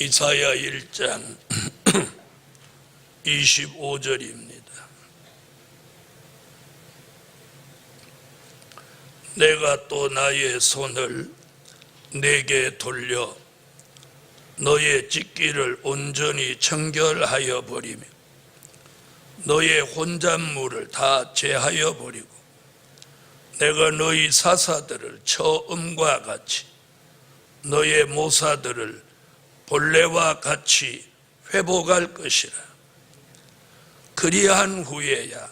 이사야 1장 25절입니다. 내가 또 나의 손을 내게 돌려 너의 찢기를 온전히 청결하여 버리며 너의 혼잣물을 다 제하여 버리고 내가 너희 사사들을 처음과 같이 너의 모사들을 본래와 같이 회복할 것이라. 그리한 후에야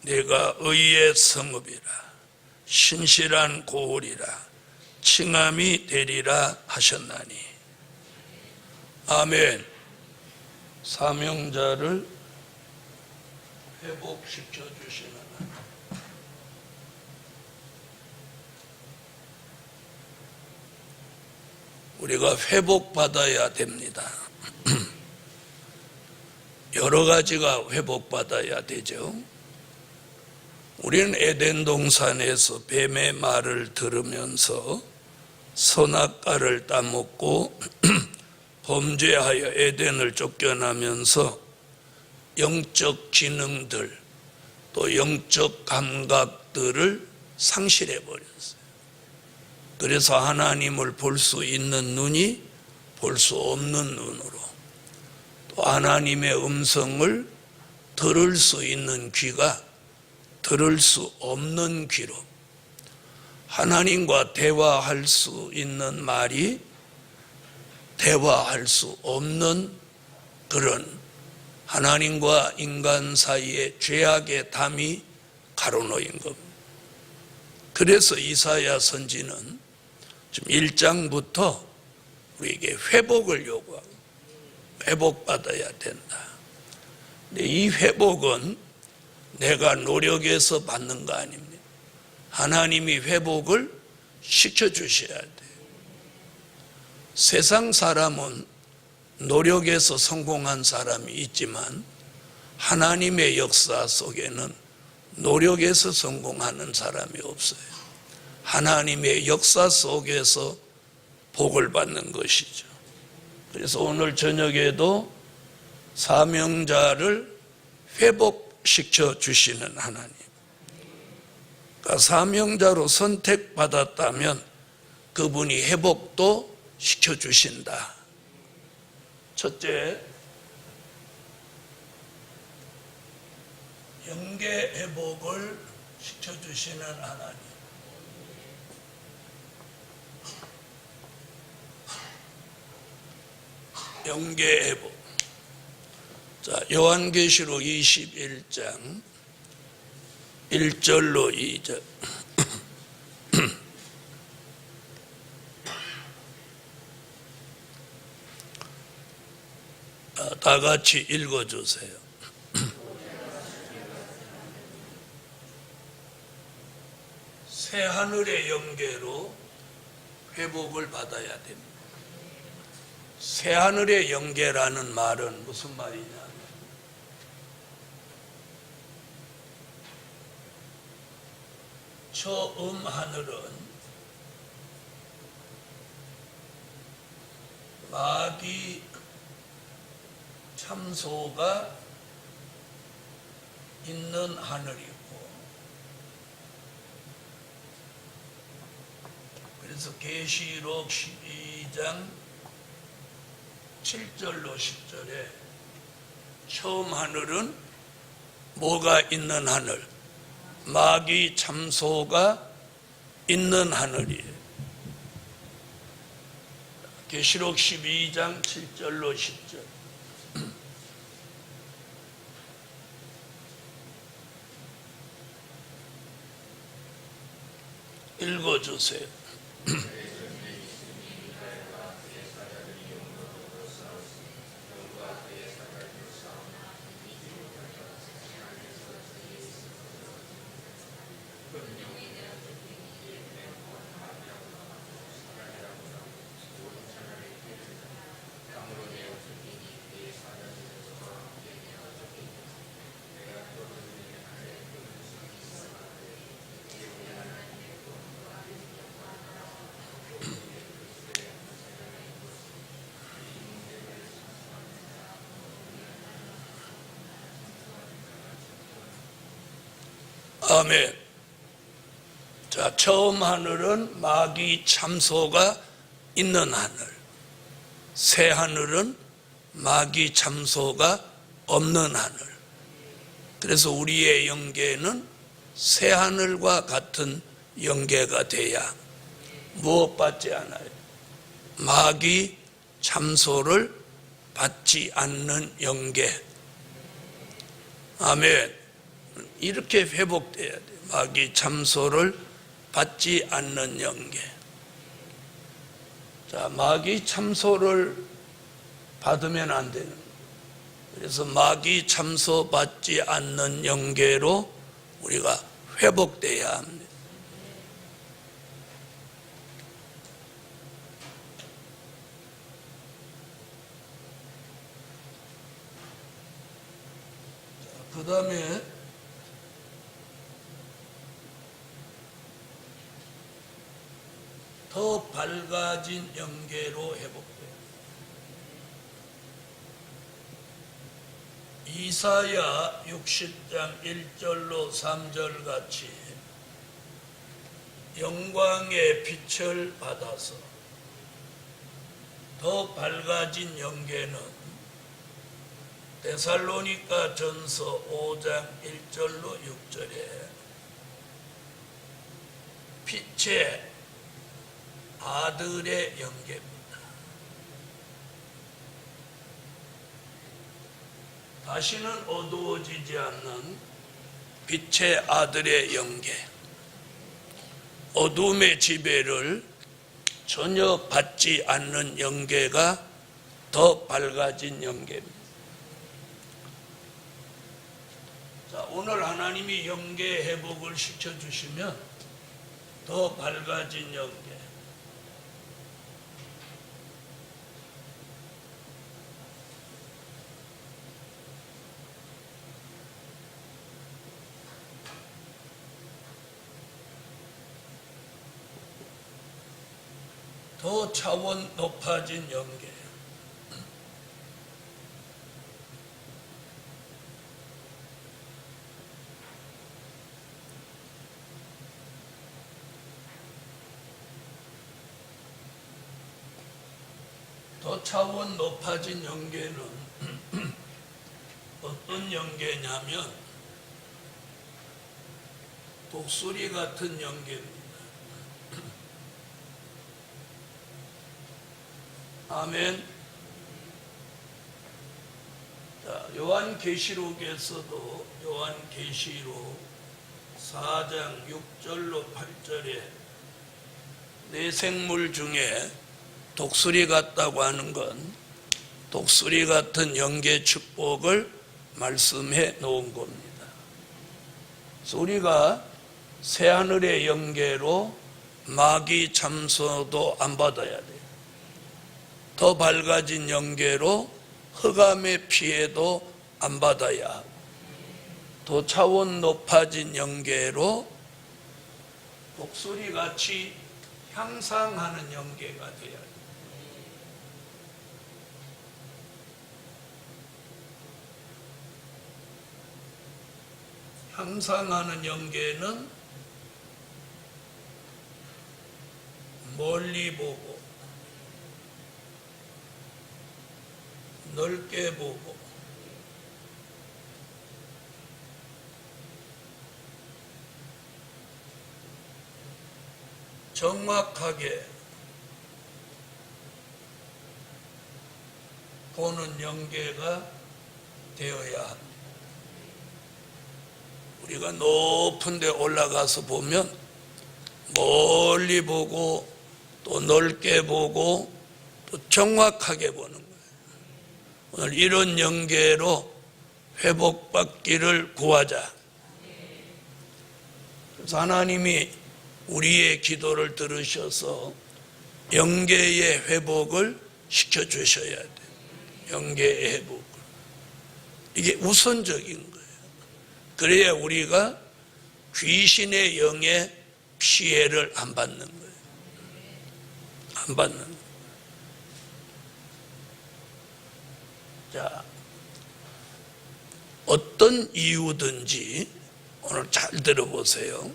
내가 의의 성읍이라 신실한 고을이라 칭함이 되리라 하셨나니. 아멘. 사명자를 회복시켜 주시는 하나님. 우리가 회복받아야 됩니다. 여러 가지가 회복받아야 되죠. 우리는 에덴 동산에서 뱀의 말을 들으면서 선악과를 따먹고 범죄하여 에덴을 쫓겨나면서 영적 기능들 또 영적 감각들을 상실해 버렸어요. 그래서 하나님을 볼 수 있는 눈이 볼 수 없는 눈으로, 또 하나님의 음성을 들을 수 있는 귀가 들을 수 없는 귀로, 하나님과 대화할 수 있는 말이 대화할 수 없는 그런 하나님과 인간 사이의 죄악의 담이 가로놓인 겁니다. 그래서 이사야 선지는 지금 1장부터 우리에게 회복을 요구하고 회복받아야 된다. 근데 이 회복은 내가 노력해서 받는 거 아닙니다. 하나님이 회복을 시켜주셔야 돼요. 세상 사람은 노력해서 성공한 사람이 있지만 하나님의 역사 속에는 노력해서 성공하는 사람이 없어요. 하나님의 역사 속에서 복을 받는 것이죠. 그래서 오늘 저녁에도 사명자를 회복시켜 주시는 하나님. 그러니까 사명자로 선택받았다면 그분이 회복도 시켜주신다. 첫째, 영계 회복을 시켜주시는 하나님. 영계 회복. 자, 요한계시록 21장 1절로 2절. 다 같이 읽어주세요. 새 하늘의 영계로 회복을 받아야 됩니다. 새 하늘의 영계라는 말은 무슨 말이냐? 처음 하늘은 마귀 참소가 있는 하늘이고, 그래서 계시록 12장 7절로 10절에 처음 하늘은 뭐가 있는 하늘? 마귀 참소가 있는 하늘이에요. 계시록 12장 7절로 10절. 읽어주세요. 아멘. 자, 처음 하늘은 마귀 참소가 있는 하늘, 새 하늘은 마귀 참소가 없는 하늘. 그래서 우리의 영계는 새 하늘과 같은 영계가 돼야 무엇 받지 않아요? 마귀 참소를 받지 않는 영계. 아멘. 이렇게 회복돼야 돼요. 마귀 참소를 받지 않는 영계. 자, 마귀 참소를 받으면 안 되는 거예요. 그래서 마귀 참소 받지 않는 영계로 우리가 회복돼야 합니다. 그 다음에 더 밝아진 영계로 회복돼요. 이사야 60장 1절로 3절 같이 영광의 빛을 받아서 더 밝아진 영계는 데살로니가 전서 5장 1절로 6절에 빛의 아들의 영계입니다. 다시는 어두워지지 않는 빛의 아들의 영계, 어둠의 지배를 전혀 받지 않는 영계가 더 밝아진 영계입니다. 자, 오늘 하나님이 영계 회복을 시켜주시면 더 밝아진 영계, 더 차원 높아진 영계, 더 차원 높아진 영계는 어떤 영계냐면 독수리 같은 영계입니다. 아멘. 자, 요한계시록에서도 요한계시록 4장 6절로 8절에 내 생물 중에 독수리 같다고 하는 건 독수리 같은 영계 축복을 말씀해 놓은 겁니다. 그래서 우리가 새하늘의 영계로 마귀 참소도 안 받아야 돼요. 더 밝아진 영계로 흑암의 피해도 안 받아야 하고, 더 차원 높아진 영계로 독수리같이 향상하는 영계가 되어야 돼요. 향상하는 영계는 멀리 보고 넓게 보고 정확하게 보는 영계가 되어야 합니다. 우리가 높은 데 올라가서 보면 멀리 보고 또 넓게 보고 또 정확하게 보는 거예요. 오늘 이런 영계로 회복받기를 구하자. 그래서 하나님이 우리의 기도를 들으셔서 영계의 회복을 시켜주셔야 돼요. 영계의 회복을. 이게 우선적인 거예요. 그래야 우리가 귀신의 영에 피해를 안 받는 거예요. 안 받는 거예요. 자, 어떤 이유든지 오늘 잘 들어보세요.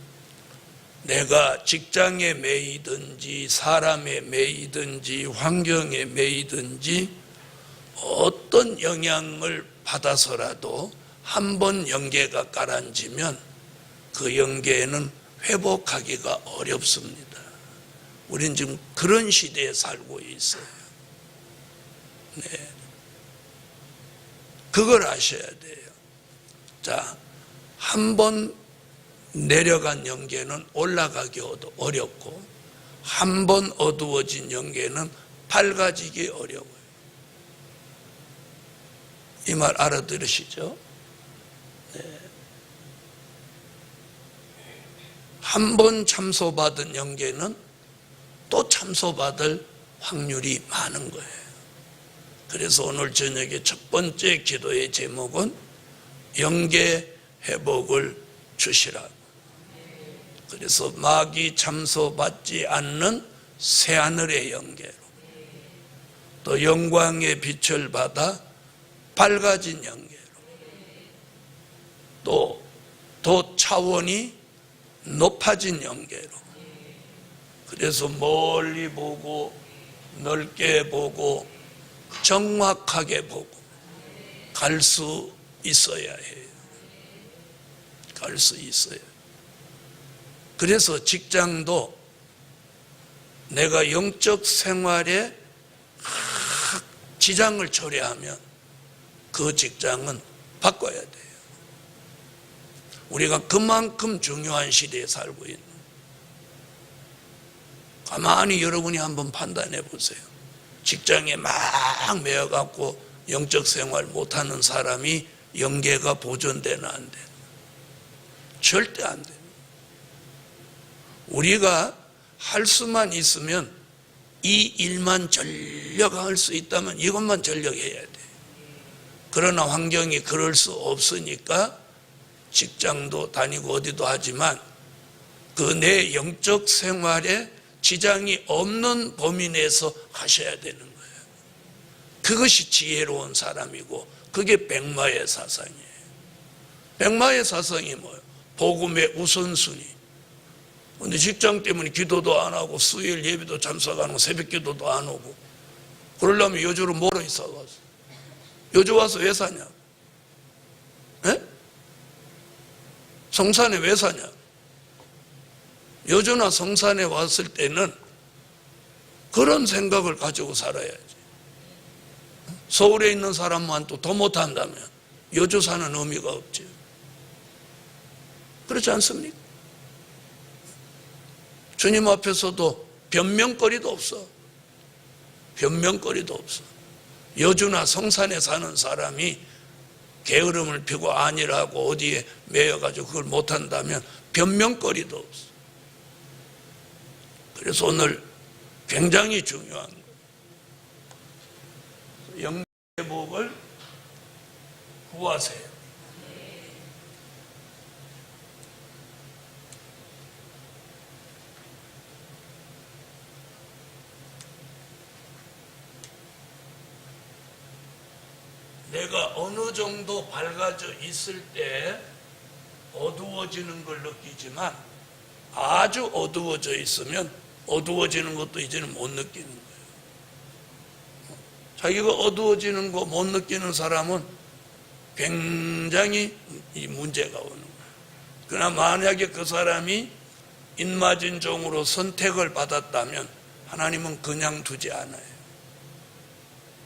내가 직장에 매이든지 사람에 매이든지 환경에 매이든지 어떤 영향을 받아서라도 한 번 영계가 가라앉으면 그 영계에는 회복하기가 어렵습니다. 우리는 지금 그런 시대에 살고 있어요. 네. 그걸 아셔야 돼요. 자, 한 번 내려간 영계는 올라가기 어렵고 한 번 어두워진 영계는 밝아지기 어려워요. 이 말 알아들으시죠? 네. 한 번 참소받은 영계는 또 참소받을 확률이 많은 거예요. 그래서 오늘 저녁에 첫 번째 기도의 제목은 영계 회복을 주시라. 그래서 마귀 참소받지 않는 새하늘의 영계로 또 영광의 빛을 받아 밝아진 영계로 또 더 차원이 높아진 영계로 그래서 멀리 보고 넓게 보고 정확하게 보고 갈 수 있어야 해요. 갈 수 있어요. 그래서 직장도 내가 영적 생활에 지장을 초래하면 그 직장은 바꿔야 돼요. 우리가 그만큼 중요한 시대에 살고 있는. 가만히 여러분이 한번 판단해 보세요. 직장에 막 매여갖고 영적 생활 못하는 사람이 영계가 보존되나 안 되나? 절대 안 돼요. 우리가 할 수만 있으면 이 일만 전력할 수 있다면 이것만 전력해야 돼. 그러나 환경이 그럴 수 없으니까 직장도 다니고 어디도 하지만 그 내 영적 생활에 지장이 없는 범위 내에서 하셔야 되는 거예요. 그것이 지혜로운 사람이고 그게 백마의 사상이에요. 백마의 사상이 뭐예요? 복음의 우선순위. 근데 직장 때문에 기도도 안 하고 수요일 예배도 참석 안 하고 새벽 기도도 안 오고 그러려면 여주로 뭐로 있어 와서 여주 와서 왜 사냐? 에? 성산에 왜 사냐? 여주나 성산에 왔을 때는 그런 생각을 가지고 살아야지. 서울에 있는 사람만 또 더 못한다면 여주 사는 의미가 없지. 그렇지 않습니까? 주님 앞에서도 변명거리도 없어. 변명거리도 없어. 여주나 성산에 사는 사람이 게으름을 피고 안일하고 어디에 매여가지고 그걸 못한다면 변명거리도 없어. 그래서 오늘 굉장히 중요한 거예요. 영계복을 구하세요. 내가 어느 정도 밝아져 있을 때 어두워지는 걸 느끼지만 아주 어두워져 있으면 어두워지는 것도 이제는 못 느끼는 거예요. 자기가 어두워지는 거 못 느끼는 사람은 굉장히 이 문제가 오는 거예요. 그러나 만약에 그 사람이 인마진 종으로 선택을 받았다면 하나님은 그냥 두지 않아요.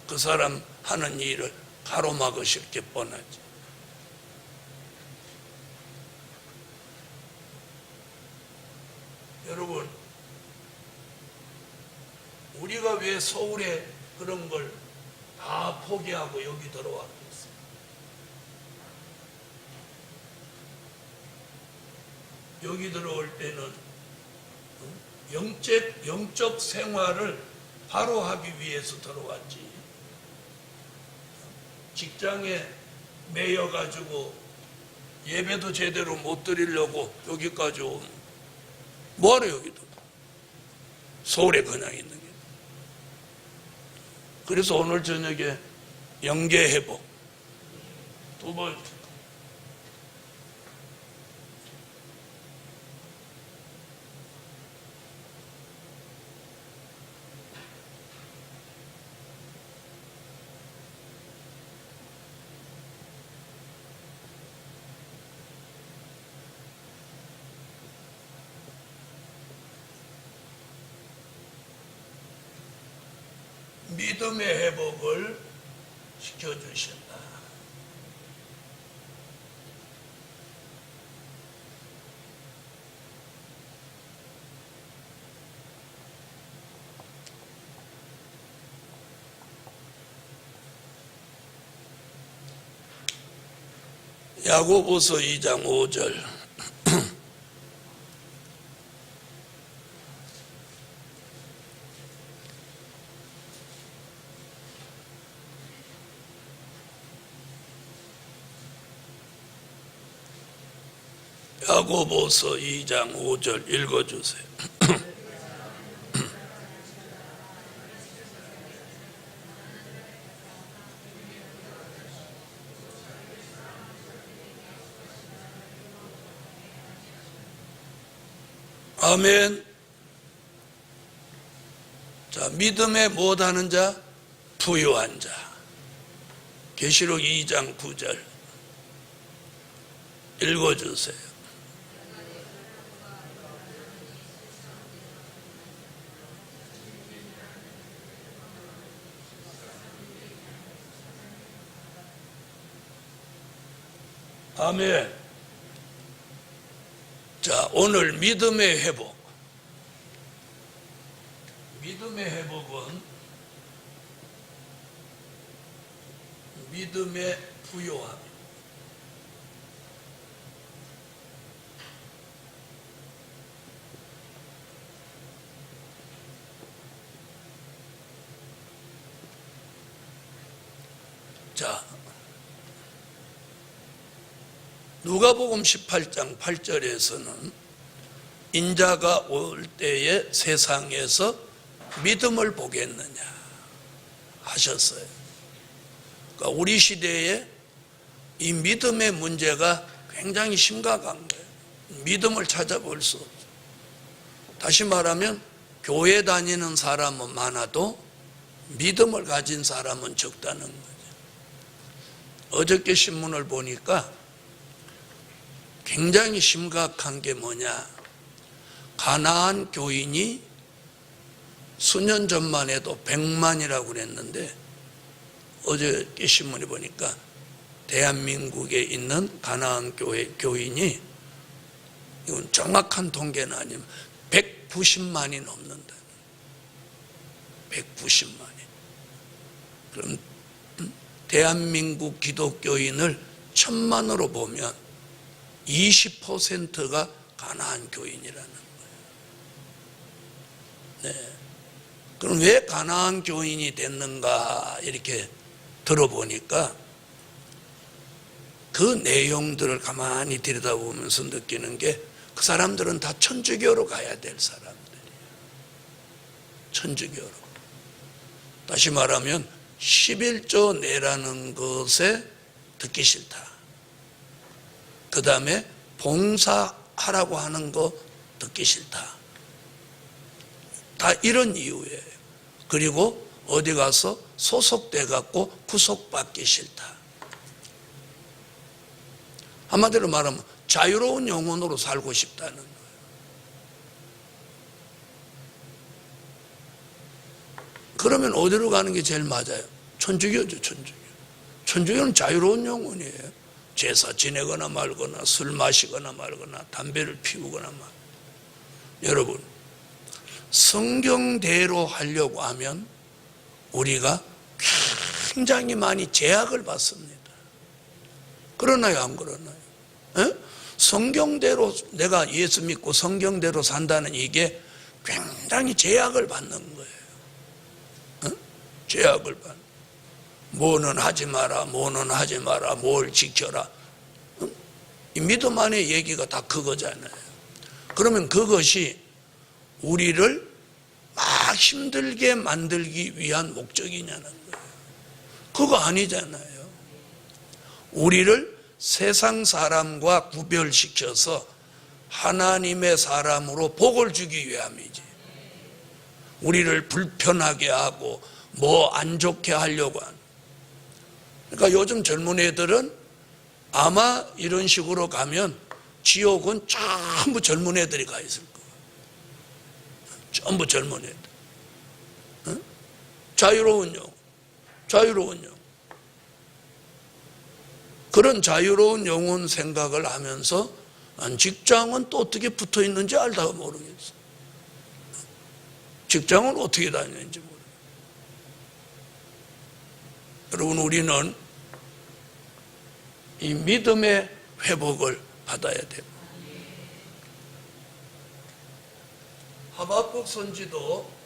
그 사람 하는 일을 가로막으실 게 뻔하지. 여러분, 우리가 왜 서울에 그런 걸 다 포기하고 여기 들어왔겠어요? 여기 들어올 때는 영적 생활을 바로 하기 위해서 들어왔지. 직장에 매여가지고 예배도 제대로 못 드리려고 여기까지 오면 뭐하러 여기도 서울에 그냥 있는 게. 그래서 오늘 저녁에 영계 회복 두 번 믿음의 회복을 시켜주신다. 야고보서 2장 5절. 야고보서 2장 5절 읽어주세요. 아멘. 자, 믿음에 못하는 자, 부유한 자. 계시록 2장 9절 읽어주세요. 아멘. 자, 오늘 믿음의 회복. 믿음의 회복은 믿음의 부요함. 자, 누가복음 18장 8절에서는 인자가 올 때에 세상에서 믿음을 보겠느냐 하셨어요. 그러니까 우리 시대에 이 믿음의 문제가 굉장히 심각한 거예요. 믿음을 찾아볼 수 없어요. 다시 말하면 교회 다니는 사람은 많아도 믿음을 가진 사람은 적다는 거죠. 어저께 신문을 보니까 굉장히 심각한 게 뭐냐, 가나안 교인이 수년 전만 해도 100만이라고 그랬는데 어저께 신문에 보니까 대한민국에 있는 가나안 교인이, 이건 정확한 통계는 아니면 190만이 넘는다. 190만이. 그럼 대한민국 기독교인을 1000만으로 보면 20%가 가나안 교인이라는 거예요. 네. 그럼 왜 가나안 교인이 됐는가 이렇게 들어보니까 그 내용들을 가만히 들여다보면서 느끼는 게, 그 사람들은 다 천주교로 가야 될 사람들이에요. 천주교로. 다시 말하면 11조 내라는 것에 듣기 싫다. 그 다음에 봉사하라고 하는 거 듣기 싫다. 다 이런 이유예요. 그리고 어디 가서 소속돼 갖고 구속받기 싫다. 한마디로 말하면 자유로운 영혼으로 살고 싶다는 거예요. 그러면 어디로 가는 게 제일 맞아요? 천주교죠, 천주교. 천주교는 자유로운 영혼이에요. 제사 지내거나 말거나, 술 마시거나 말거나, 담배를 피우거나 말. 여러분, 성경대로 하려고 하면 우리가 굉장히 많이 제약을 받습니다. 그러나요, 안 그러나요? 에? 성경대로, 내가 예수 믿고 성경대로 산다는 이게 굉장히 제약을 받는 거예요. 에? 제약을 받는. 뭐는 하지 마라, 뭐는 하지 마라, 뭘 지켜라. 이 믿음 안의 얘기가 다 그거잖아요. 그러면 그것이 우리를 막 힘들게 만들기 위한 목적이냐는 거예요. 그거 아니잖아요. 우리를 세상 사람과 구별시켜서 하나님의 사람으로 복을 주기 위함이지. 우리를 불편하게 하고 뭐 안 좋게 하려고 하는. 그러니까 요즘 젊은 애들은 아마 이런 식으로 가면 지옥은 전부 젊은 애들이 가 있을 거예요. 전부 젊은 애들. 자유로운 영혼, 자유로운 영혼. 그런 자유로운 영혼 생각을 하면서 난 직장은 또 어떻게 붙어 있는지 알다가 모르겠어. 직장은 어떻게 다니는지 모르겠어. 여러분, 우리는 이 믿음의 회복을 받아야 돼요. 하박국 선지도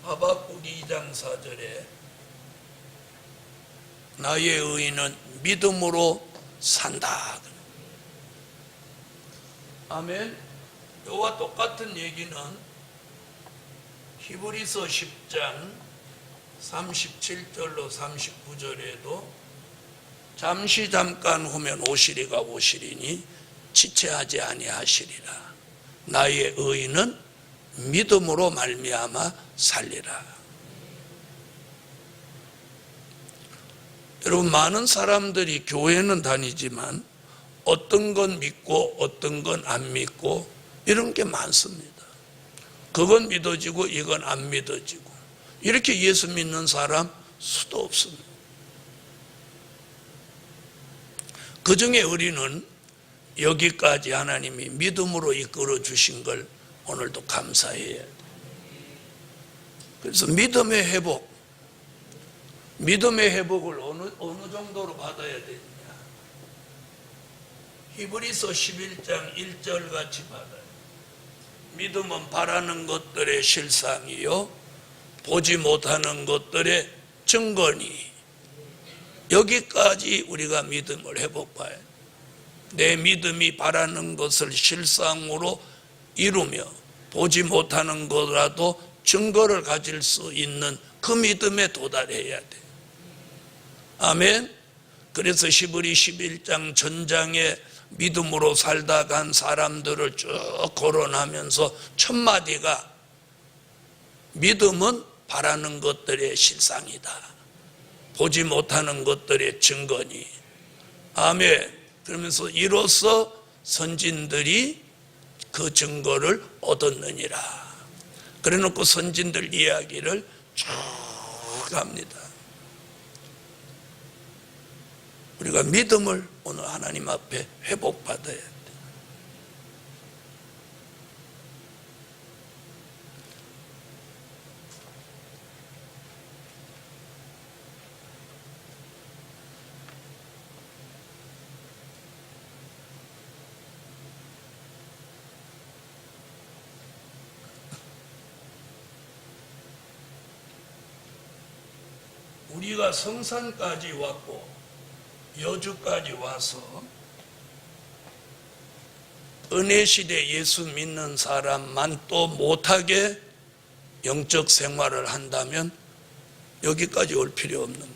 하박국 2장 4절에 나의 의인은 믿음으로 산다. 아멘. 이와 똑같은 얘기는 히브리서 10장 37절로 39절에도 잠시 잠깐 후면 오시리가 오시리니 지체하지 아니하시리라. 나의 의인은 믿음으로 말미암아 살리라. 여러분, 많은 사람들이 교회는 다니지만 어떤 건 믿고 어떤 건 안 믿고 이런 게 많습니다. 그건 믿어지고 이건 안 믿어지고 이렇게 예수 믿는 사람 수도 없습니다. 그 중에 우리는 여기까지 하나님이 믿음으로 이끌어 주신 걸 오늘도 감사해야 돼요. 그래서 믿음의 회복을 어느 정도로 받아야 되느냐. 히브리서 11장 1절 같이 받아요. 믿음은 바라는 것들의 실상이요 보지 못하는 것들의 증거니. 여기까지 우리가 믿음을 회복해야 돼요. 내 믿음이 바라는 것을 실상으로 이루며 보지 못하는 거라도 증거를 가질 수 있는 그 믿음에 도달해야 돼. 아멘. 그래서 히브리 11장 전장에 믿음으로 살다 간 사람들을 쭉 거론하면서 첫 마디가 믿음은 바라는 것들의 실상이다. 보지 못하는 것들의 증거니. 아멘. 그러면서 이로써 선진들이 그 증거를 얻었느니라. 그래 놓고 선진들 이야기를 쭉 합니다. 우리가 믿음을 오늘 하나님 앞에 회복받아야 돼. 우리가 성산까지 왔고 여주까지 와서 은혜시대 예수 믿는 사람만 또 못하게 영적 생활을 한다면 여기까지 올 필요 없는 거예요.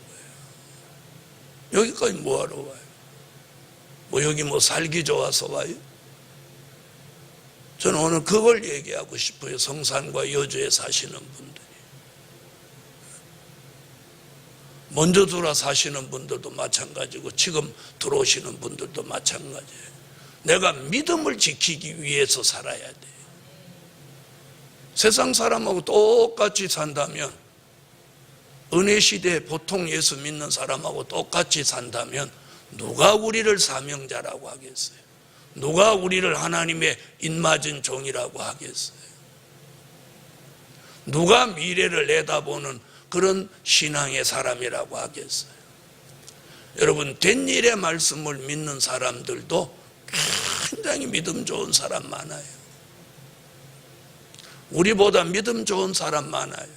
여기까지 뭐하러 와요? 여기 살기 좋아서 와요? 저는 오늘 그걸 얘기하고 싶어요. 성산과 여주에 사시는 분들이. 먼저 들어와 사시는 분들도 마찬가지고 지금 들어오시는 분들도 마찬가지예요. 내가 믿음을 지키기 위해서 살아야 돼요. 세상 사람하고 똑같이 산다면, 은혜시대 보통 예수 믿는 사람하고 똑같이 산다면 누가 우리를 사명자라고 하겠어요? 누가 우리를 하나님의 입맞은 종이라고 하겠어요? 누가 미래를 내다보는 그런 신앙의 사람이라고 하겠어요? 여러분, 된 일의 말씀을 믿는 사람들도 굉장히 믿음 좋은 사람 많아요. 우리보다 믿음 좋은 사람 많아요.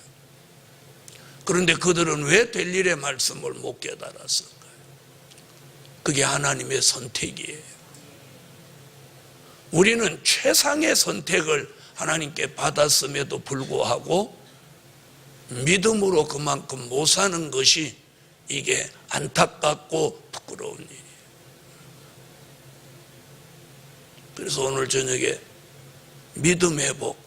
그런데 그들은 왜 될 일의 말씀을 못 깨달았을까요? 그게 하나님의 선택이에요. 우리는 최상의 선택을 하나님께 받았음에도 불구하고 믿음으로 그만큼 못 사는 것이 이게 안타깝고 부끄러운 일이에요. 그래서 오늘 저녁에 믿음 회복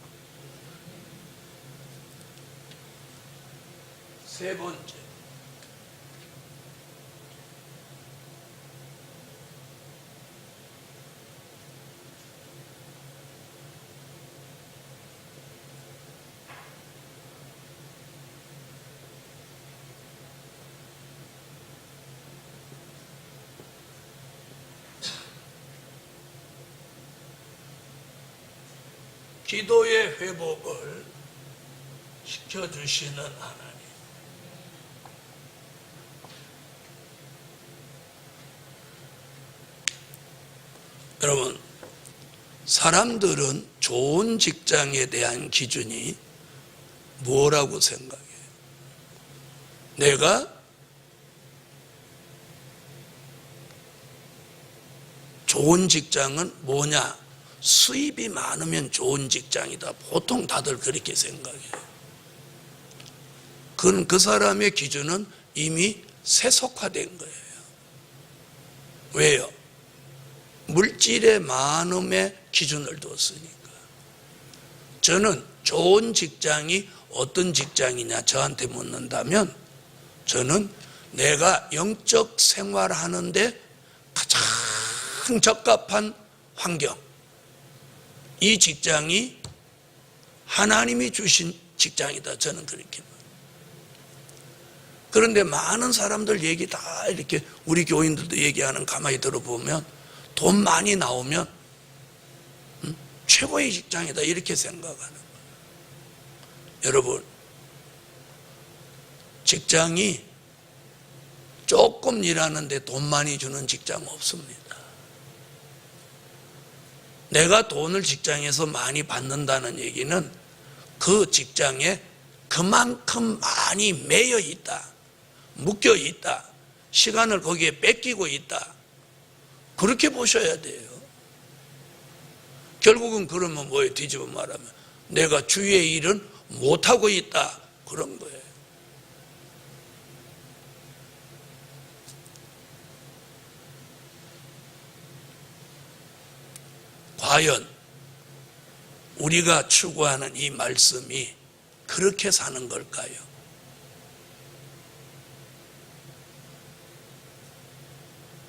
세 번째, 기도의 회복을 시켜주시는 하나님. 여러분, 사람들은 좋은 직장에 대한 기준이 뭐라고 생각해요? 내가 좋은 직장은 뭐냐? 수입이 많으면 좋은 직장이다. 보통 다들 그렇게 생각해요. 그건 그 사람의 기준은 이미 세속화된 거예요. 왜요? 물질의 많음에 기준을 뒀으니까. 저는 좋은 직장이 어떤 직장이냐 저한테 묻는다면 저는 내가 영적 생활하는데 가장 적합한 환경, 이 직장이 하나님이 주신 직장이다. 저는 그렇게 봐요. 그런데 많은 사람들 얘기 다 이렇게 우리 교인들도 얘기하는 가만히 들어보면 돈 많이 나오면 최고의 직장이다 이렇게 생각하는 거예요. 여러분, 직장이 조금 일하는데 돈 많이 주는 직장 없습니다. 내가 돈을 직장에서 많이 받는다는 얘기는 그 직장에 그만큼 많이 매여 있다, 묶여 있다, 시간을 거기에 뺏기고 있다, 그렇게 보셔야 돼요. 결국은 그러면 뭐예요? 뒤집어 말하면 내가 주의 일은 못하고 있다, 그런 거예요. 과연 우리가 추구하는 이 말씀이 그렇게 사는 걸까요?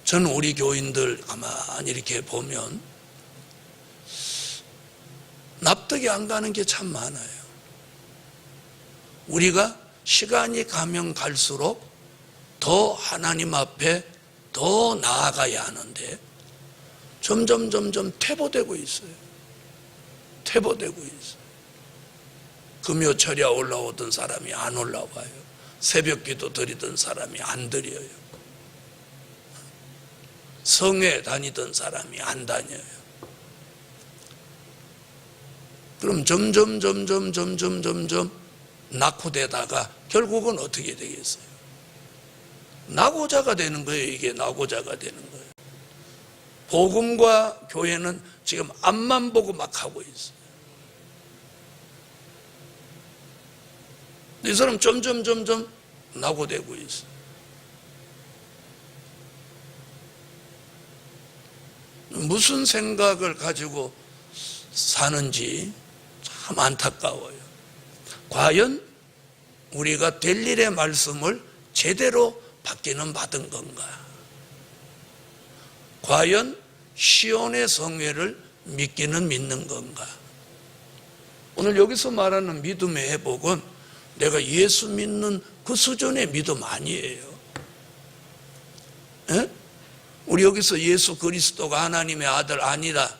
저는 우리 교인들 가만히 이렇게 보면 납득이 안 가는 게 참 많아요. 우리가 시간이 가면 갈수록 더 하나님 앞에 더 나아가야 하는데 점점 퇴보되고 있어요. 퇴보되고 있어요. 금요철야 올라오던 사람이 안 올라와요. 새벽기도 드리던 사람이 안 드려요. 성회 다니던 사람이 안 다녀요. 그럼 점점 낙후되다가 결국은 어떻게 되겠어요? 낙오자가 되는 거예요. 이게 낙오자가 되는 거예요. 복음과 교회는 지금 앞만 보고 막 하고 있어요. 이 사람 점점 낙오되고 있어요. 무슨 생각을 가지고 사는지 참 안타까워요. 과연 우리가 될 일의 말씀을 제대로 받기는 받은 건가? 과연 시온의 성회를 믿기는 믿는 건가? 오늘 여기서 말하는 믿음의 회복은 내가 예수 믿는 그 수준의 믿음 아니에요. 에? 우리 여기서 예수 그리스도가 하나님의 아들 아니다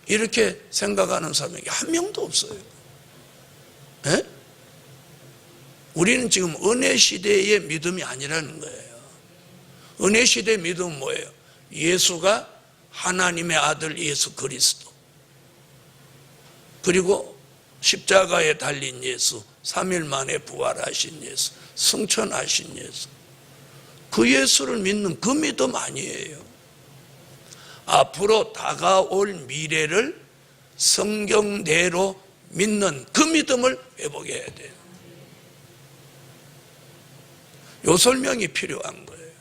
이렇게 생각하는 사람이 한 명도 없어요. 에? 우리는 지금 은혜 시대의 믿음이 아니라는 거예요. 은혜 시대의 믿음은 뭐예요? 예수가 하나님의 아들 예수 그리스도, 그리고 십자가에 달린 예수, 3일 만에 부활하신 예수, 승천하신 예수, 그 예수를 믿는 그 믿음 아니에요. 앞으로 다가올 미래를 성경대로 믿는 그 믿음을 회복해야 돼요. 요 설명이 필요한 거예요.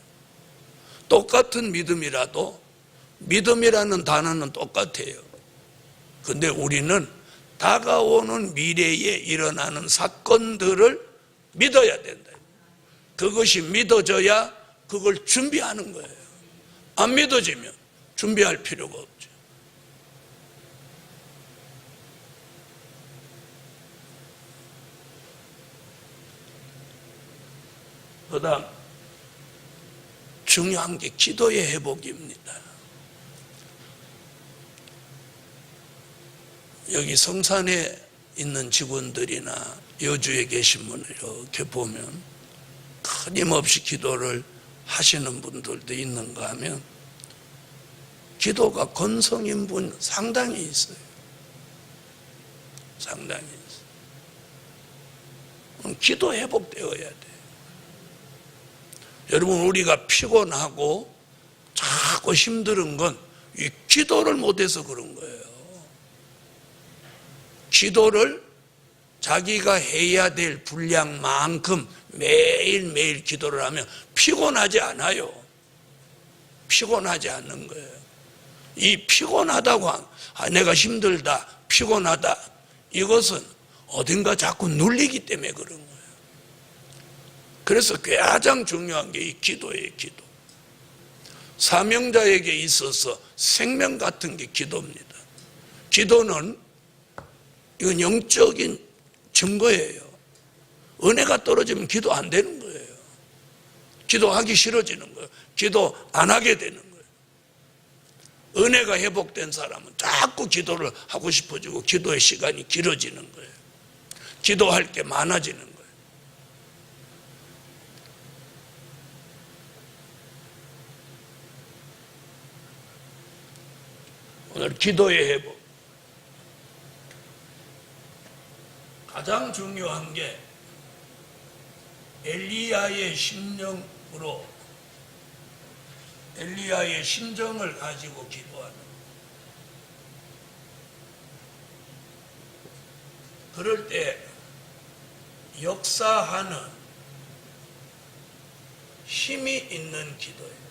똑같은 믿음이라도 믿음이라는 단어는 똑같아요. 근데 우리는 다가오는 미래에 일어나는 사건들을 믿어야 된다. 그것이 믿어져야 그걸 준비하는 거예요. 안 믿어지면 준비할 필요가 없죠. 그 다음 중요한 게 기도의 회복입니다. 여기 성산에 있는 직원들이나 여주에 계신 분을 이렇게 보면 끊임없이 기도를 하시는 분들도 있는가 하면 기도가 건성인 분 상당히 있어요. 상당히 있어요. 기도 회복되어야 돼요. 여러분, 우리가 피곤하고 자꾸 힘든 건 이 기도를 못해서 그런 거예요. 기도를 자기가 해야 될 분량만큼 매일매일 기도를 하면 피곤하지 않아요. 피곤하지 않는 거예요. 이 피곤하다고 내가 힘들다, 피곤하다, 이것은 어딘가 자꾸 눌리기 때문에 그런 거예요. 그래서 가장 중요한 게 이 기도예요. 기도. 사명자에게 있어서 생명 같은 게 기도입니다. 기도는 이건 영적인 증거예요. 은혜가 떨어지면 기도 안 되는 거예요. 기도하기 싫어지는 거예요. 기도 안 하게 되는 거예요. 은혜가 회복된 사람은 자꾸 기도를 하고 싶어지고 기도의 시간이 길어지는 거예요. 기도할 게 많아지는 거예요. 오늘 기도의 회복. 가장 중요한 게 엘리야의 심령으로, 엘리야의 심정을 가지고 기도하는. 그럴 때 역사하는 힘이 있는 기도예요.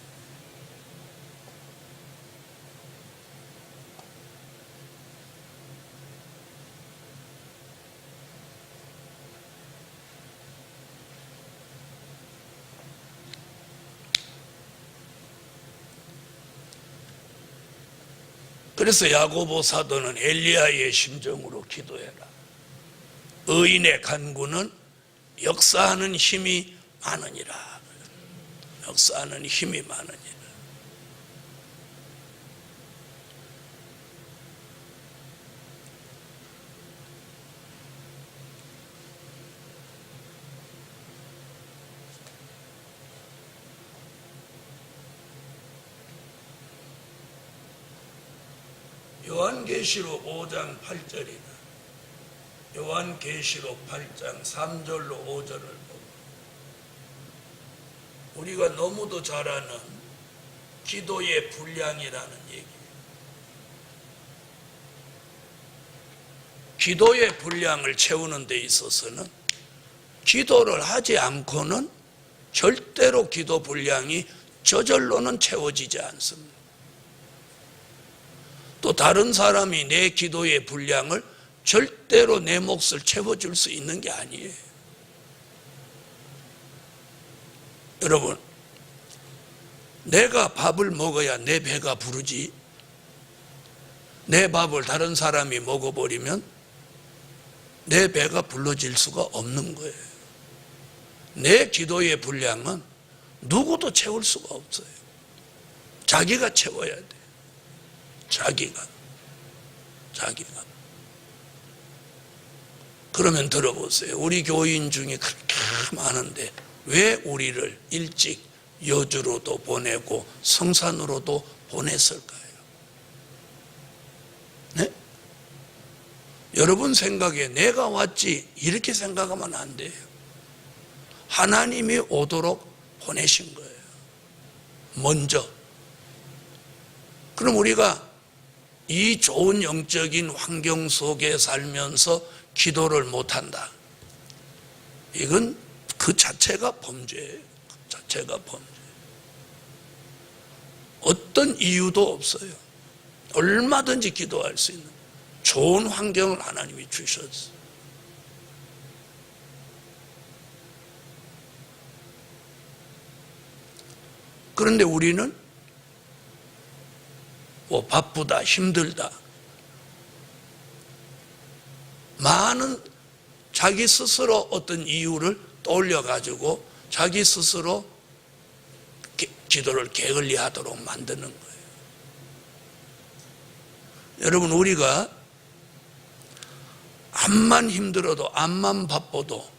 그래서 야고보 사도는 엘리야의 심정으로 기도해라. 의인의 간구는 역사하는 힘이 많으니라. 역사하는 힘이 많으니라. 요한계시록 5장 8절이나 요한계시록 8장 3절로 5절을 보고 우리가 너무도 잘 아는 기도의 분량이라는 얘기예요. 기도의 분량을 채우는 데 있어서는 기도를 하지 않고는 절대로 기도 분량이 저절로는 채워지지 않습니다. 또 다른 사람이 내 기도의 분량을 절대로 내 몫을 채워줄 수 있는 게 아니에요. 여러분, 내가 밥을 먹어야 내 배가 부르지, 내 밥을 다른 사람이 먹어버리면 내 배가 불러질 수가 없는 거예요. 내 기도의 분량은 누구도 채울 수가 없어요. 자기가 채워야 돼. 자기가. 그러면 들어보세요. 우리 교인 중에 그렇게 많은데 왜 우리를 일찍 여주로도 보내고 성산으로도 보냈을까요? 네? 여러분 생각에 내가 왔지 이렇게 생각하면 안 돼요. 하나님이 오도록 보내신 거예요. 먼저. 그럼 우리가 이 좋은 영적인 환경 속에 살면서 기도를 못한다. 이건 그 자체가 범죄예요. 그 자체가 범죄. 어떤 이유도 없어요. 얼마든지 기도할 수 있는 좋은 환경을 하나님이 주셨어요. 그런데 우리는 바쁘다, 힘들다, 많은 자기 스스로 어떤 이유를 떠올려가지고 자기 스스로 기도를 게을리하도록 만드는 거예요. 여러분, 우리가 암만 힘들어도 암만 바빠도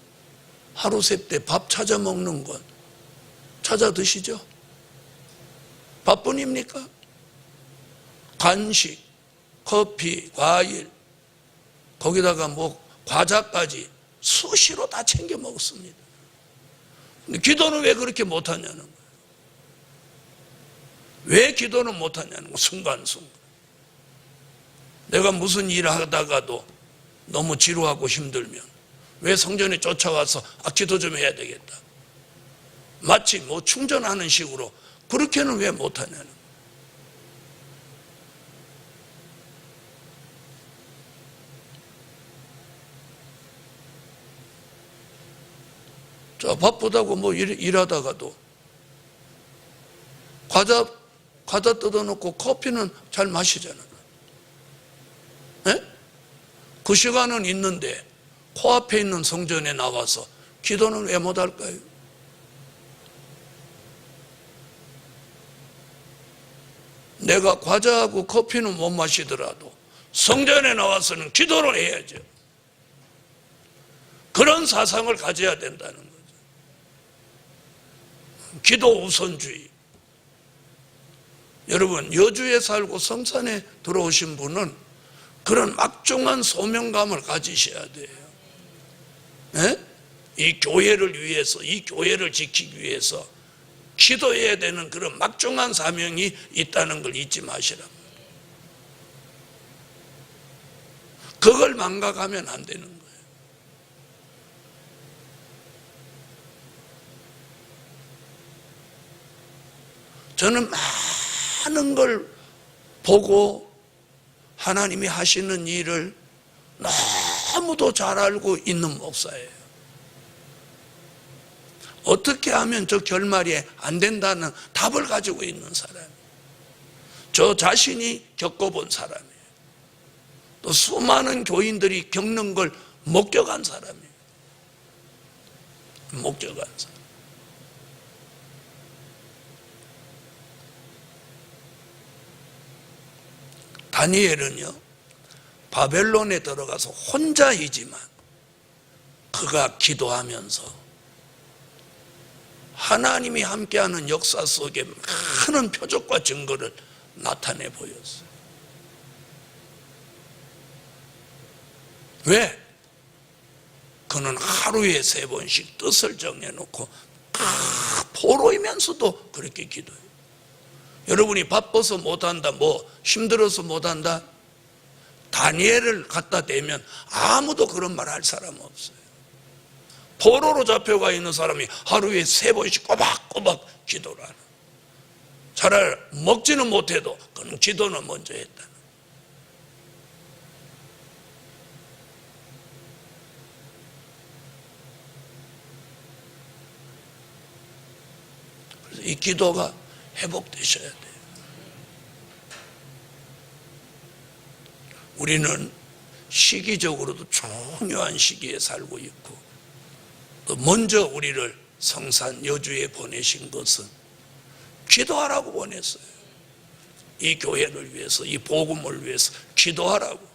하루 셋때 밥 찾아 먹는 건 찾아 드시죠? 밥뿐입니까? 간식, 커피, 과일, 거기다가 뭐 과자까지 수시로 다 챙겨 먹었습니다. 근데 기도는 왜 그렇게 못하냐는 거예요. 왜 기도는 못하냐는 거예요. 순간순간. 내가 무슨 일을 하다가도 너무 지루하고 힘들면 왜 성전에 쫓아와서 기도 좀 해야 되겠다. 마치 뭐 충전하는 식으로 그렇게는 왜 못하냐는 거예요. 자, 바쁘다고 뭐 일하다가도 과자 뜯어놓고 커피는 잘 마시잖아요. 네? 그 시간은 있는데 코앞에 있는 성전에 나와서 기도는 왜 못할까요? 내가 과자하고 커피는 못 마시더라도 성전에 나와서는 기도를 해야죠. 그런 사상을 가져야 된다는 거죠. 기도 우선주의. 여러분, 여주에 살고 성산에 들어오신 분은 그런 막중한 소명감을 가지셔야 돼요. 네? 이 교회를 위해서, 이 교회를 지키기 위해서 기도해야 되는 그런 막중한 사명이 있다는 걸 잊지 마시라. 그걸 망각하면 안 되는 거예요. 저는 많은 걸 보고 하나님이 하시는 일을 너무도 잘 알고 있는 목사예요. 어떻게 하면 저 결말이 안 된다는 답을 가지고 있는 사람이에요. 저 자신이 겪어본 사람이에요. 또 수많은 교인들이 겪는 걸 목격한 사람이에요. 목격한 사람. 다니엘은요, 바벨론에 들어가서 혼자이지만 그가 기도하면서 하나님이 함께하는 역사 속에 많은 표적과 증거를 나타내 보였어요. 왜? 그는 하루에 3번씩 뜻을 정해놓고 포로이면서도 그렇게 기도해요. 여러분이 바빠서 못한다, 뭐 힘들어서 못한다, 다니엘을 갖다 대면 아무도 그런 말 할 사람 없어요. 포로로 잡혀가 있는 사람이 하루에 3번씩 꼬박꼬박 기도를 하는. 차라리 먹지는 못해도 그는 기도는 먼저 했다. 그래서 이 기도가 회복되셔야 돼요. 우리는 시기적으로도 중요한 시기에 살고 있고, 또 먼저 우리를 성산 여주에 보내신 것은 기도하라고 보냈어요. 이 교회를 위해서, 이 복음을 위해서 기도하라고.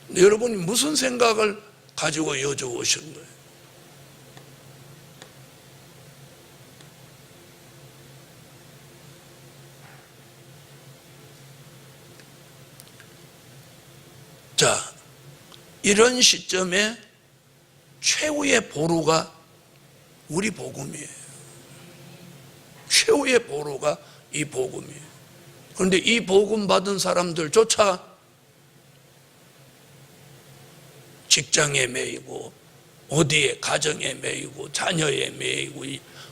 근데 여러분이 무슨 생각을 가지고 여주 오신 거예요? 자, 이런 시점에 최후의 보루가 우리 복음이에요. 최후의 보루가 이 복음이에요. 그런데 이 복음 받은 사람들조차 직장에 매이고 어디에 가정에 매이고 자녀에 매이고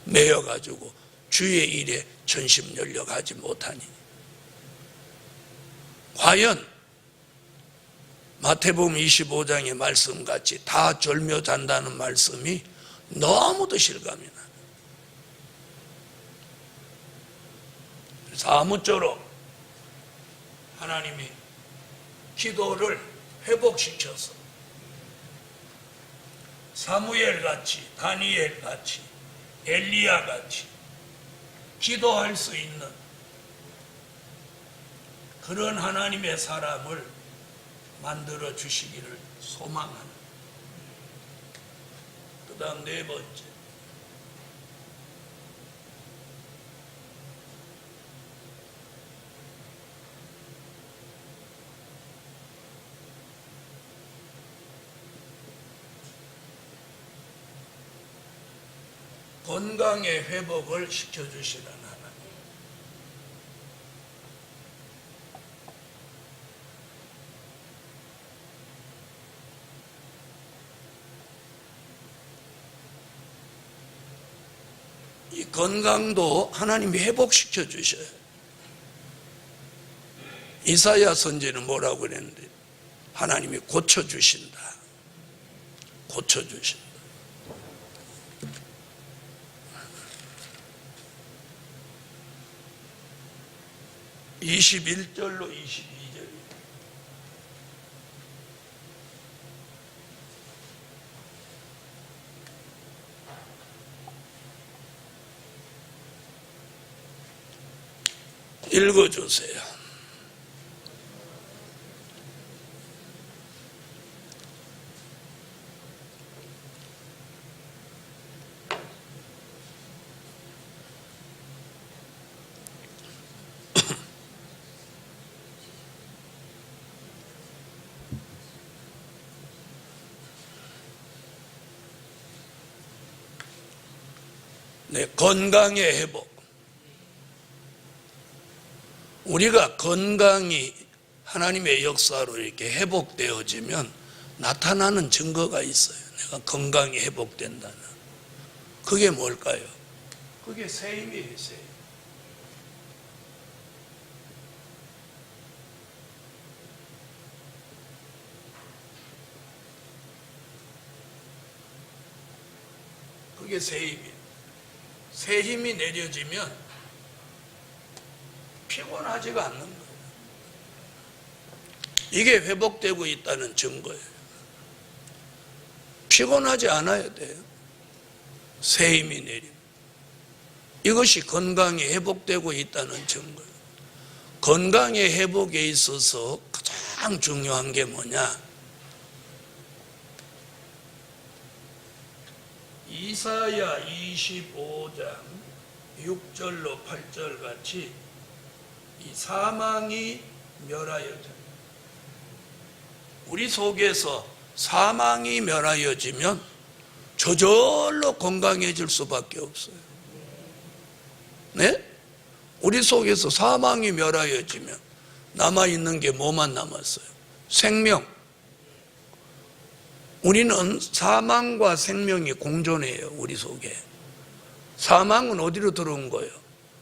매여가지고 주의 일에 전심연력하지 못하니, 과연 마태복음 25장의 말씀같이 다 절며 잔다는 말씀이 너무도 실감이 나요. 그래서 아무쪼록 하나님이 기도를 회복시켜서 사무엘같이, 다니엘같이, 엘리야같이 기도할 수 있는 그런 하나님의 사람을 만들어 주시기를 소망하는. 그 다음 네 번째, 건강의 회복을 시켜주시는 하나님. 이 건강도 하나님이 회복시켜 주셔요. 이사야 선지는 뭐라고 그랬는데 하나님이 고쳐주신다. 고쳐주신다. 21절로 22절. 읽어주세요. 네, 건강의 회복. 우리가 건강이 하나님의 역사로 이렇게 회복되어지면 나타나는 증거가 있어요. 내가 건강이 회복된다는. 그게 뭘까요? 그게 쇠임이에요, 쇠임. 그게 쇠임이에요. 새 힘이 내려지면 피곤하지가 않는 거예요. 이게 회복되고 있다는 증거예요. 피곤하지 않아야 돼요. 새 힘이 내리면. 이것이 건강이 회복되고 있다는 증거예요. 건강의 회복에 있어서 가장 중요한 게 뭐냐? 이사야 25장 6절로 8절 같이 이 사망이 멸하여져. 우리 속에서 사망이 멸하여지면 저절로 건강해질 수밖에 없어요. 네? 우리 속에서 사망이 멸하여지면 남아있는 게 뭐만 남았어요? 생명. 우리는 사망과 생명이 공존해요. 우리 속에. 사망은 어디로 들어온 거예요?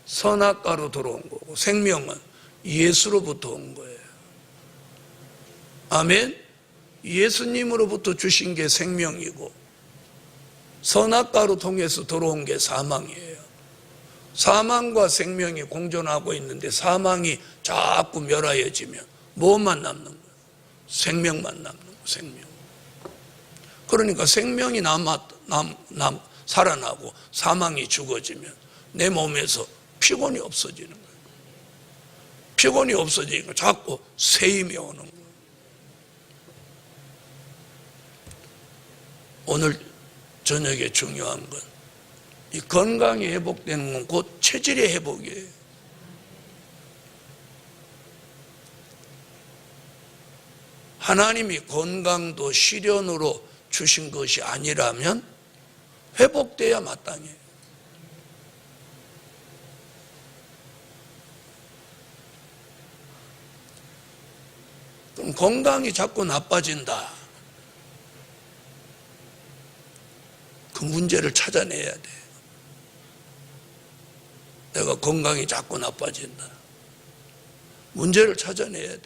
선악과로 들어온 거고, 생명은 예수로부터 온 거예요. 아멘. 예수님으로부터 주신 게 생명이고 선악과로 통해서 들어온 게 사망이에요. 사망과 생명이 공존하고 있는데 사망이 자꾸 멸하여지면 뭐만 남는 거예요? 생명만 남는 거예요. 생명. 그러니까 생명이 살아나고 사망이 죽어지면 내 몸에서 피곤이 없어지는 거예요. 피곤이 없어지니까 자꾸 새 힘이 오는 거예요. 오늘 저녁에 중요한 건 이 건강이 회복되는 건 곧 체질의 회복이에요. 하나님이 건강도 시련으로 주신 것이 아니라면 회복돼야 마땅해요. 그럼 건강이 자꾸 나빠진다. 그 문제를 찾아내야 돼. 내가 건강이 자꾸 나빠진다. 문제를 찾아내야 돼.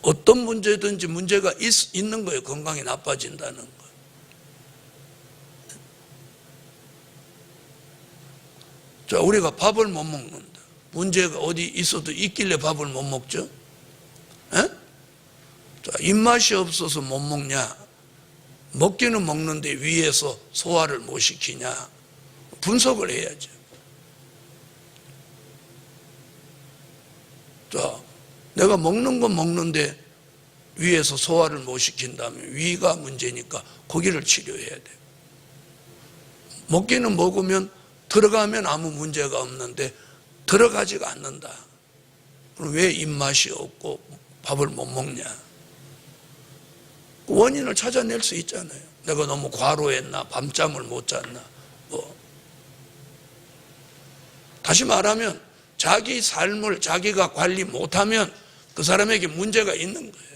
어떤 문제든지 문제가 있는 거예요. 건강이 나빠진다는 거. 자, 우리가 밥을 못 먹는다. 문제가 어디 있어도 있길래 밥을 못 먹죠? 에? 자, 입맛이 없어서 못 먹냐? 먹기는 먹는데 위에서 소화를 못 시키냐? 분석을 해야죠. 자, 내가 먹는 건 먹는데 위에서 소화를 못 시킨다면 위가 문제니까 거기를 치료해야 돼. 먹기는 먹으면 들어가면 아무 문제가 없는데 들어가지가 않는다. 그럼 왜 입맛이 없고 밥을 못 먹냐? 원인을 찾아낼 수 있잖아요. 내가 너무 과로했나, 밤잠을 못 잤나, 다시 말하면 자기 삶을 자기가 관리 못하면 그 사람에게 문제가 있는 거예요.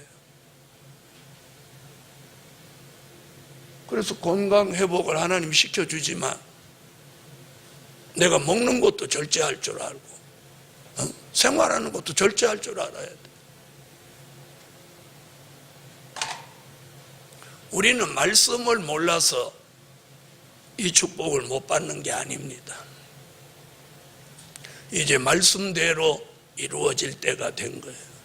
그래서 건강 회복을 하나님 시켜주지만 내가 먹는 것도 절제할 줄 알고 생활하는 것도 절제할 줄 알아야 돼. 우리는 말씀을 몰라서 이 축복을 못 받는 게 아닙니다. 이제 말씀대로 이루어질 때가 된 거예요.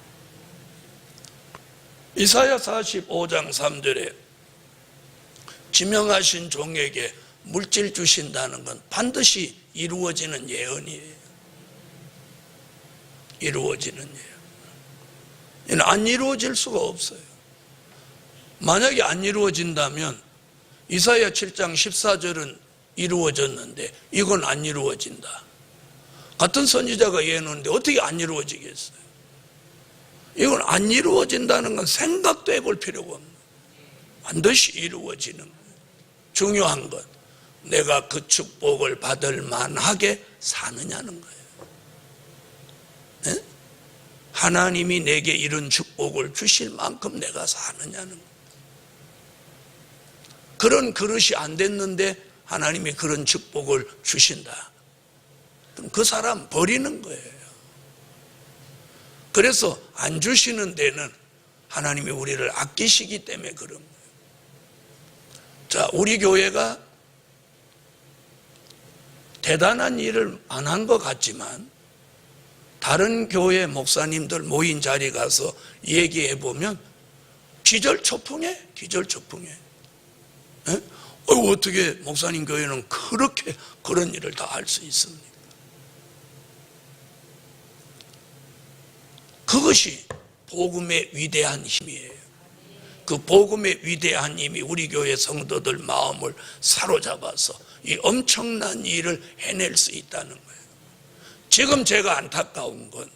이사야 45장 3절에 지명하신 종에게 물질 주신다는 건 반드시 이루어지는 예언이에요. 이루어지는 예언. 안 이루어질 수가 없어요. 만약에 안 이루어진다면 이사야 7장 14절은 이루어졌는데 이건 안 이루어진다. 같은 선지자가 예언했는데 어떻게 안 이루어지겠어요? 이건 안 이루어진다는 건 생각도 해볼 필요가 없는 거예요. 반드시 이루어지는 거예요. 중요한 건 내가 그 축복을 받을 만하게 사느냐는 거예요. 네? 하나님이 내게 이런 축복을 주실 만큼 내가 사느냐는 거예요. 그런 그릇이 안 됐는데 하나님이 그런 축복을 주신다. 그럼 그 사람 버리는 거예요. 그래서 안 주시는 데는 하나님이 우리를 아끼시기 때문에 그런 거예요. 자, 우리 교회가 대단한 일을 안 한 것 같지만 다른 교회 목사님들 모인 자리 가서 얘기해 보면 기절초풍해. 어떻게 목사님 교회는 그렇게 그런 일을 다 할 수 있습니까? 그것이 복음의 위대한 힘이에요. 그 복음의 위대한 힘이 우리 교회 성도들 마음을 사로잡아서 이 엄청난 일을 해낼 수 있다는 거예요. 지금 제가 안타까운 건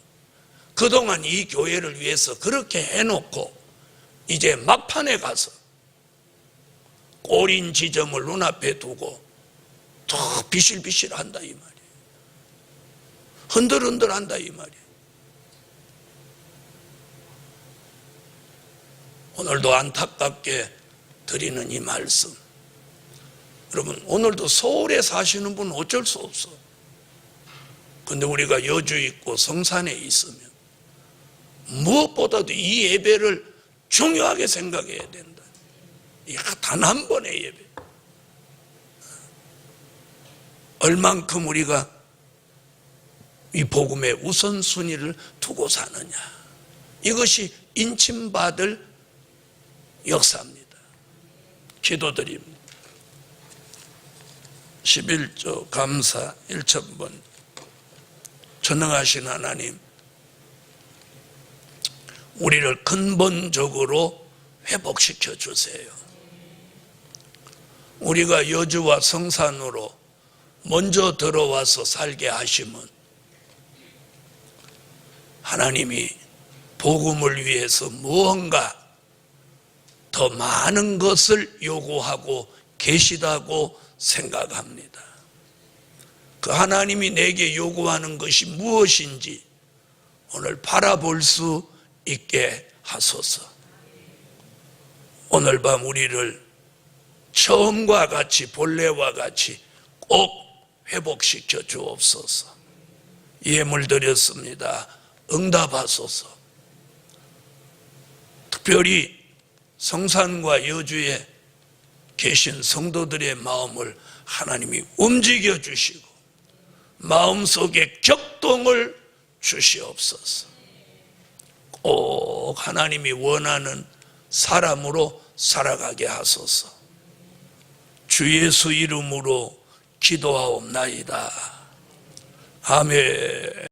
그동안 이 교회를 위해서 그렇게 해놓고 이제 막판에 가서 꼬린 지점을 눈앞에 두고 더 비실비실한다 이 말이에요. 흔들흔들한다 이 말이에요. 오늘도 안타깝게 드리는 이 말씀, 여러분 오늘도 서울에 사시는 분은 어쩔 수 없어. 근데 우리가 여주 있고 성산에 있으면 무엇보다도 이 예배를 중요하게 생각해야 된다. 단 한 번의 예배. 얼만큼 우리가 이 복음의 우선순위를 두고 사느냐. 이것이 인침받을 역사입니다. 기도드립니다. 11조 감사 1,000번. 전능하신 하나님, 우리를 근본적으로 회복시켜 주세요. 우리가 여주와 성산으로 먼저 들어와서 살게 하심은 하나님이 복음을 위해서 무언가 더 많은 것을 요구하고 계시다고 생각합니다. 그 하나님이 내게 요구하는 것이 무엇인지 오늘 바라볼 수 있게 하소서. 오늘 밤 우리를 처음과 같이 본래와 같이 꼭 회복시켜 주옵소서. 예물 드렸습니다. 응답하소서. 특별히 성산과 여주에 계신 성도들의 마음을 하나님이 움직여 주시고 마음속에 격동을 주시옵소서. 꼭 하나님이 원하는 사람으로 살아가게 하소서. 주 예수 이름으로 기도하옵나이다. 아멘.